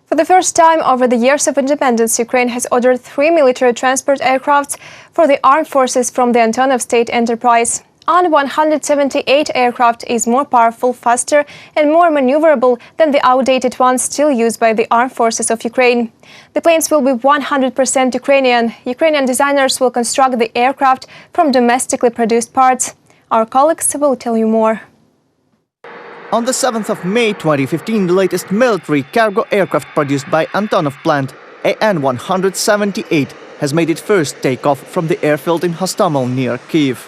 For the first time over the years of independence, Ukraine has ordered 3 military transport aircrafts for the armed forces from the Antonov state enterprise. An-178 aircraft is more powerful, faster and more maneuverable than the outdated ones still used by the armed forces of Ukraine. The planes will be 100% Ukrainian. Ukrainian designers will construct the aircraft from domestically produced parts. Our colleagues will tell you more. On the 7th of May 2015, the latest military cargo aircraft produced by Antonov plant, An-178, has made its first takeoff from the airfield in Hostomel near Kyiv.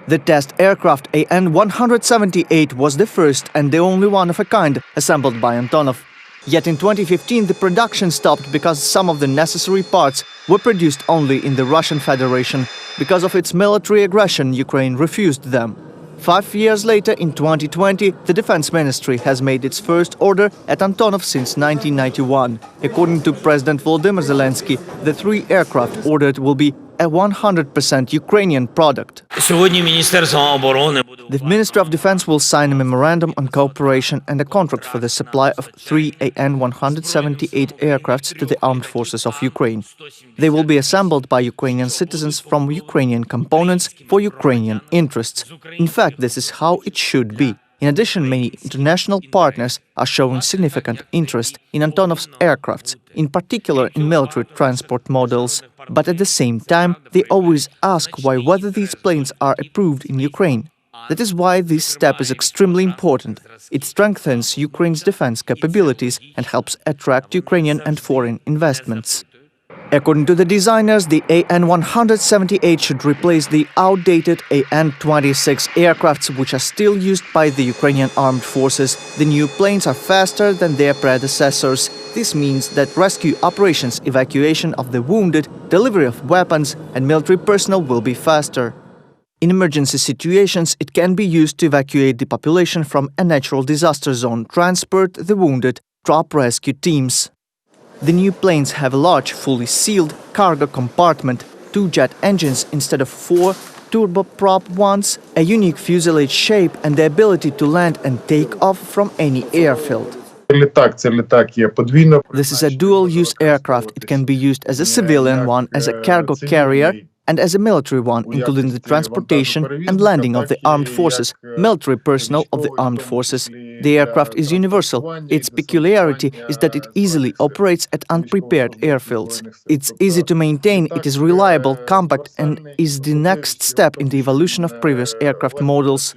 The test aircraft An-178 was the first and the only one of a kind assembled by Antonov. Yet in 2015 the production stopped because some of the necessary parts were produced only in the Russian Federation. Because of its military aggression, Ukraine refused them. 5 years later, in 2020, the Defense Ministry has made its first order at Antonov since 1991. According to President Volodymyr Zelensky, the 3 aircraft ordered will be a 100% Ukrainian product. The Ministry of Defense will sign a memorandum on cooperation and a contract for the supply of 3 An-178 aircrafts to the armed forces of Ukraine. They will be assembled by Ukrainian citizens from Ukrainian components for Ukrainian interests. In fact, this is how it should be. In addition, many international partners are showing significant interest in Antonov's aircrafts, in particular in military transport models. But at the same time, they always ask whether these planes are approved in Ukraine. That is why this step is extremely important. It strengthens Ukraine's defense capabilities and helps attract Ukrainian and foreign investments. According to the designers, the An-178 should replace the outdated An-26 aircrafts which are still used by the Ukrainian armed forces. The new planes are faster than their predecessors. This means that rescue operations, evacuation of the wounded, delivery of weapons and military personnel will be faster. In emergency situations, it can be used to evacuate the population from a natural disaster zone, transport the wounded, drop rescue teams. The new planes have a large, fully sealed cargo compartment, 2 jet engines instead of 4 turboprop ones, a unique fuselage shape and the ability to land and take off from any airfield. This is a dual-use aircraft. It can be used as a civilian one, as a cargo carrier, and as a military one, including the transportation and landing of the armed forces, military personnel of the armed forces. The aircraft is universal. Its peculiarity is that it easily operates at unprepared airfields. It's easy to maintain, it is reliable, compact, and is the next step in the evolution of previous aircraft models.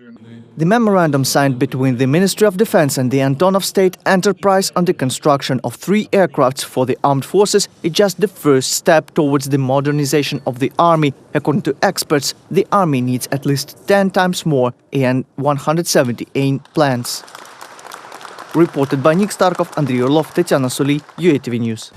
The memorandum signed between the Ministry of Defense and the Antonov State Enterprise on the construction of 3 aircrafts for the armed forces is just the first step towards the modernization of the army. According to experts, the army needs at least 10 times more An-178 planes. Reported by Nick Starkov, Andriy Orlov, Tetiana Soli, UATV News.